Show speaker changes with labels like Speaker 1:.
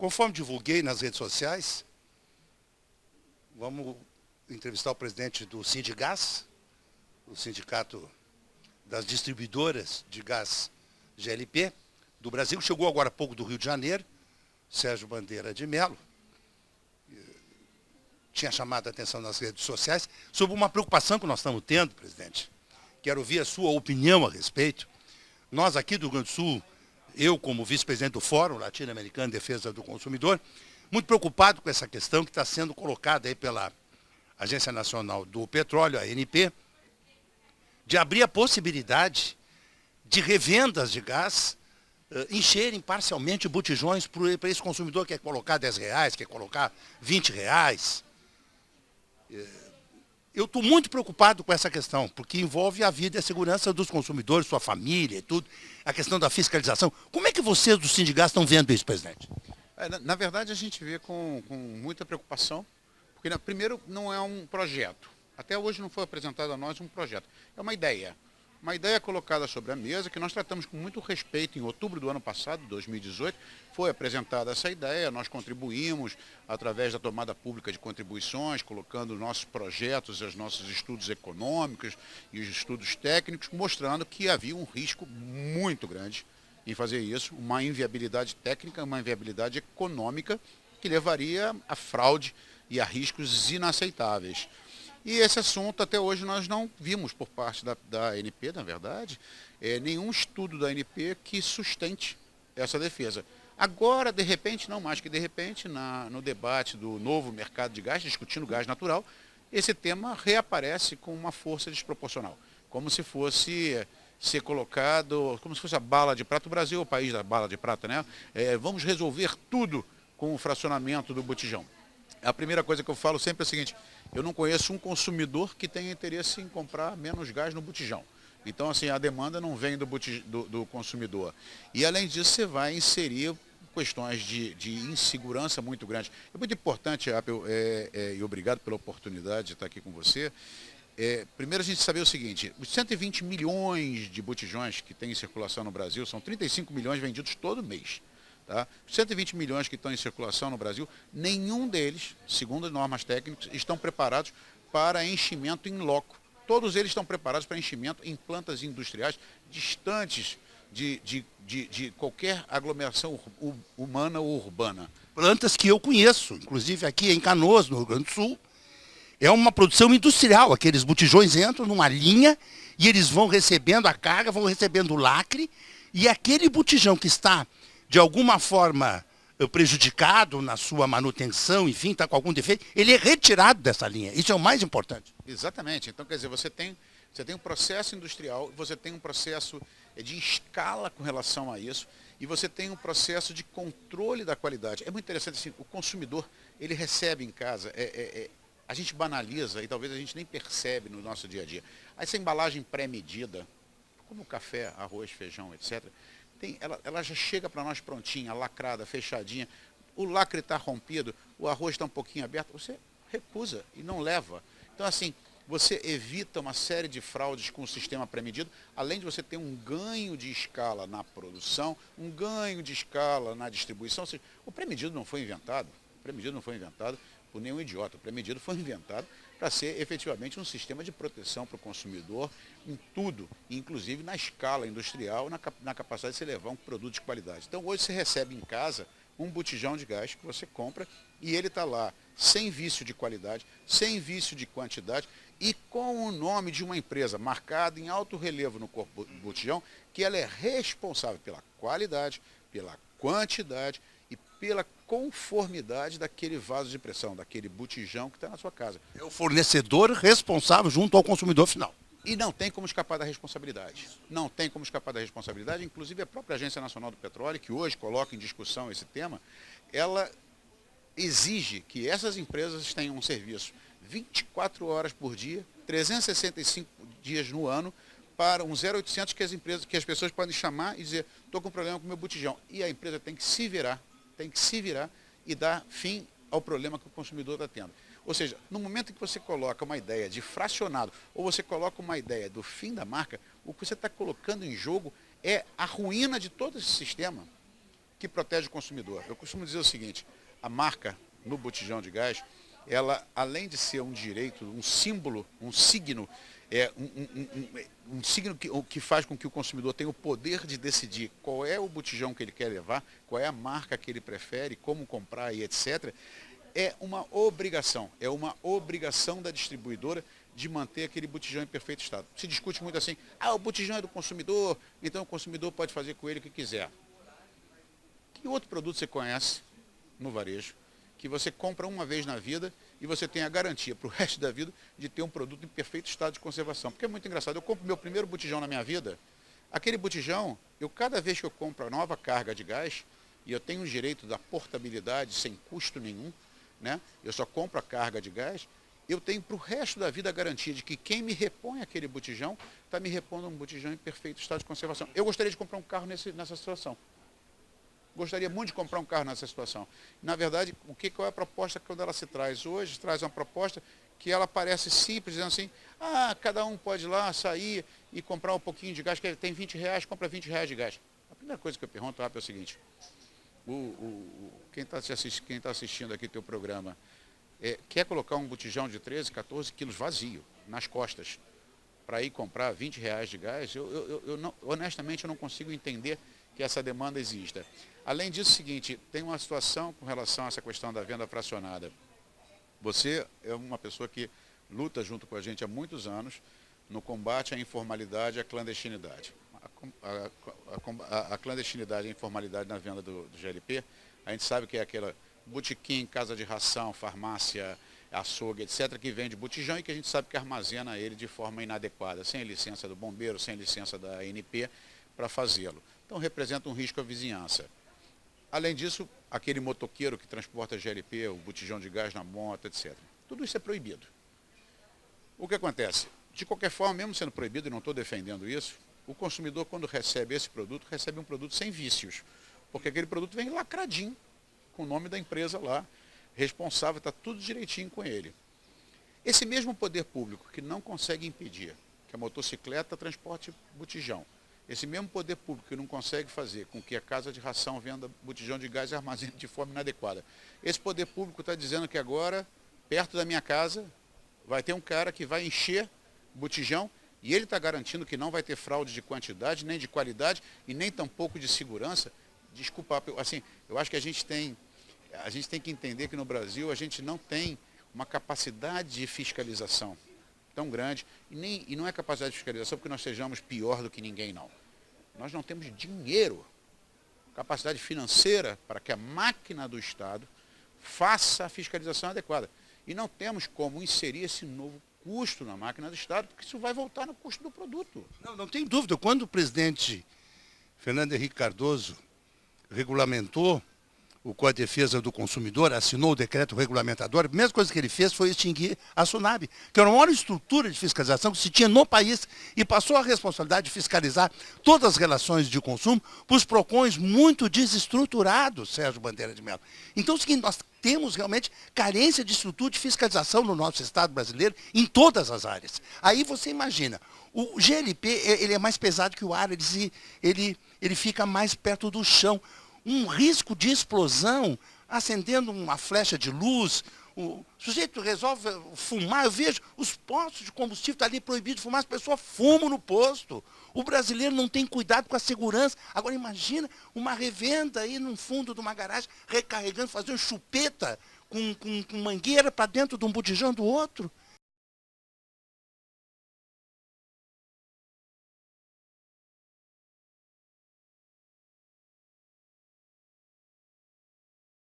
Speaker 1: Conforme divulguei nas redes sociais, vamos entrevistar o presidente do Sindigás, o Sindicato das Distribuidoras de Gás GLP do Brasil. Chegou agora há pouco do Rio de Janeiro, Sérgio Bandeira de Mello. Tinha chamado a atenção nas redes sociais sobre uma preocupação que nós estamos tendo, presidente. Quero ouvir a sua opinião a respeito. Nós aqui do Rio Grande do Sul, eu como vice-presidente do Fórum Latino-Americano de Defesa do Consumidor, muito preocupado com essa questão que está sendo colocada aí pela Agência Nacional do Petróleo, a ANP, de abrir a possibilidade de revendas de gás encherem parcialmente botijões para esse consumidor que quer colocar R$10, quer colocar R$20. Eu estou muito preocupado com essa questão, porque envolve a vida e a segurança dos consumidores, sua família e tudo, a questão da fiscalização. Como é que vocês do Sindigás estão vendo isso, presidente?
Speaker 2: Na verdade, a gente vê com muita preocupação, porque, primeiro, não é um projeto. Até hoje não foi apresentado a nós um projeto. É uma ideia. Uma ideia colocada sobre a mesa, que nós tratamos com muito respeito. Em outubro do ano passado, 2018, foi apresentada essa ideia. Nós contribuímos através da tomada pública de contribuições, colocando nossos projetos, os nossos estudos econômicos e os estudos técnicos, mostrando que havia um risco muito grande em fazer isso, uma inviabilidade técnica, uma inviabilidade econômica que levaria a fraude e a riscos inaceitáveis. E esse assunto, até hoje, nós não vimos por parte da ANP, na verdade, nenhum estudo da ANP que sustente essa defesa. Agora, de repente, não mais que de repente, no debate do novo mercado de gás, discutindo gás natural, esse tema reaparece com uma força desproporcional, como se fosse ser colocado, como se fosse a bala de prata. O Brasil é o país da bala de prata, né? Vamos resolver tudo com o fracionamento do botijão. A primeira coisa que eu falo sempre é o seguinte: eu não conheço um consumidor que tenha interesse em comprar menos gás no botijão. Então, assim, a demanda não vem do consumidor. E, além disso, você vai inserir questões de insegurança muito grandes. É muito importante, Apple, e obrigado pela oportunidade de estar aqui com você. Primeiro, a gente saber o seguinte: os 120 milhões de botijões que tem em circulação no Brasil, são 35 milhões vendidos todo mês. Tá? 120 milhões que estão em circulação no Brasil, nenhum deles, segundo as normas técnicas, estão preparados para enchimento in loco. Todos eles estão preparados para enchimento em plantas industriais distantes de qualquer aglomeração humana ou urbana.
Speaker 1: Plantas que eu conheço, inclusive aqui em Canoas, no Rio Grande do Sul. É uma produção industrial. Aqueles botijões entram numa linha e eles vão recebendo a carga, vão recebendo o lacre, e aquele botijão que está de alguma forma prejudicado na sua manutenção, enfim, está com algum defeito, ele é retirado dessa linha. Isso é o mais importante.
Speaker 2: Exatamente. Então, quer dizer, você tem um processo industrial, você tem um processo de escala com relação a isso, e você tem um processo de controle da qualidade. É muito interessante, assim, o consumidor, ele recebe em casa, a gente banaliza e talvez a gente nem percebe no nosso dia a dia. Essa embalagem pré-medida, como café, arroz, feijão, etc., ela já chega para nós prontinha, lacrada, fechadinha. O lacre está rompido, o arroz está um pouquinho aberto, você recusa e não leva. Então, assim, você evita uma série de fraudes com o sistema pré-medido, além de você ter um ganho de escala na produção, um ganho de escala na distribuição. Ou seja, o pré-medido não foi inventado, por nenhum idiota. O pré-medido foi inventado para ser efetivamente um sistema de proteção para o consumidor em tudo, inclusive na escala industrial, na capacidade de você levar um produto de qualidade. Então, hoje você recebe em casa um botijão de gás que você compra e ele está lá sem vício de qualidade, sem vício de quantidade e com o nome de uma empresa marcada em alto relevo no corpo do botijão, que ela é responsável pela qualidade, pela quantidade e pela conformidade daquele vaso de pressão, daquele botijão que está na sua casa.
Speaker 1: É o fornecedor responsável junto ao consumidor final.
Speaker 2: E não tem como escapar da responsabilidade. Não tem como escapar da responsabilidade. Inclusive, a própria Agência Nacional do Petróleo, que hoje coloca em discussão esse tema, ela exige que essas empresas tenham um serviço 24 horas por dia, 365 dias no ano, para um 0800 que as pessoas podem chamar e dizer: estou com problema com o meu botijão. E a empresa tem que se virar e dar fim ao problema que o consumidor está tendo. Ou seja, no momento em que você coloca uma ideia de fracionado ou você coloca uma ideia do fim da marca, o que você está colocando em jogo é a ruína de todo esse sistema. que protege o consumidor. Eu costumo dizer o seguinte, a marca no botijão de gás, ela, além de ser um direito, um símbolo, um signo, um signo que faz com que o consumidor tenha o poder de decidir qual é o botijão que ele quer levar, qual é a marca que ele prefere, como comprar e etc., é uma obrigação da distribuidora de manter aquele botijão em perfeito estado. Se discute muito assim, o botijão é do consumidor, então o consumidor pode fazer com ele o que quiser. Que outro produto você conhece no varejo, que você compra uma vez na vida e você tem a garantia para o resto da vida de ter um produto em perfeito estado de conservação? Porque é muito engraçado, eu compro meu primeiro botijão na minha vida, aquele botijão, cada vez que eu compro a nova carga de gás, e eu tenho o direito da portabilidade sem custo nenhum, né? Eu só compro a carga de gás, eu tenho para o resto da vida a garantia de que quem me repõe aquele botijão está me repondo um botijão em perfeito estado de conservação. Eu gostaria de comprar um carro nessa situação. Gostaria muito de comprar um carro nessa situação. Na verdade, qual é a proposta quando ela se traz? Hoje traz uma proposta que ela parece simples, dizendo assim, cada um pode ir lá sair e comprar um pouquinho de gás, que tem R$20, compra R$20 de gás. A primeira coisa que eu pergunto é o seguinte, quem está assistindo aqui teu programa, quer colocar um botijão de 13, 14 quilos vazio nas costas para ir comprar R$20 de gás? Honestamente, eu não consigo entender que essa demanda exista. Além disso, seguinte, tem uma situação com relação a essa questão da venda fracionada. Você é uma pessoa que luta junto com a gente há muitos anos no combate à informalidade e à clandestinidade. A clandestinidade e a informalidade na venda do GLP, a gente sabe que é aquela botequim, casa de ração, farmácia, açougue, etc., que vende botijão e que a gente sabe que armazena ele de forma inadequada, sem licença do bombeiro, sem licença da ANP para fazê-lo. Então representa um risco à vizinhança. Além disso, aquele motoqueiro que transporta GLP, o botijão de gás na moto, etc. Tudo isso é proibido. O que acontece? De qualquer forma, mesmo sendo proibido, e não estou defendendo isso, o consumidor, quando recebe esse produto, recebe um produto sem vícios. Porque aquele produto vem lacradinho, com o nome da empresa lá, responsável, está tudo direitinho com ele. Esse mesmo poder público que não consegue impedir que a motocicleta transporte botijão, esse mesmo poder público que não consegue fazer com que a casa de ração venda botijão de gás e armazene de forma inadequada, esse poder público está dizendo que agora, perto da minha casa, vai ter um cara que vai encher botijão e ele está garantindo que não vai ter fraude de quantidade, nem de qualidade e nem tampouco de segurança. Desculpa, assim, eu acho que a gente tem que entender que no Brasil a gente não tem uma capacidade de fiscalização tão grande, e não é capacidade de fiscalização porque nós sejamos pior do que ninguém, não. Nós não temos dinheiro, capacidade financeira para que a máquina do Estado faça a fiscalização adequada. E não temos como inserir esse novo custo na máquina do Estado, porque isso vai voltar no custo do produto.
Speaker 1: Não tem dúvida. Quando o presidente Fernando Henrique Cardoso regulamentou o Código de Defesa do Consumidor, assinou o decreto regulamentador, a primeira coisa que ele fez foi extinguir a SUNAB, que era a maior estrutura de fiscalização que se tinha no país, e passou a responsabilidade de fiscalizar todas as relações de consumo para os PROCONs muito desestruturados, Sérgio Bandeira de Mello. Então é o seguinte, nós temos realmente carência de estrutura de fiscalização no nosso Estado brasileiro em todas as áreas. Aí você imagina, o GLP ele é mais pesado que o ar, ele fica mais perto do chão. Um risco de explosão, acendendo uma flecha de luz, o sujeito resolve fumar, eu vejo os postos de combustível estão ali proibido de fumar, as pessoas fumam no posto. O brasileiro não tem cuidado com a segurança. Agora imagina uma revenda aí no fundo de uma garagem, recarregando, fazendo chupeta com mangueira para dentro de um botijão do outro.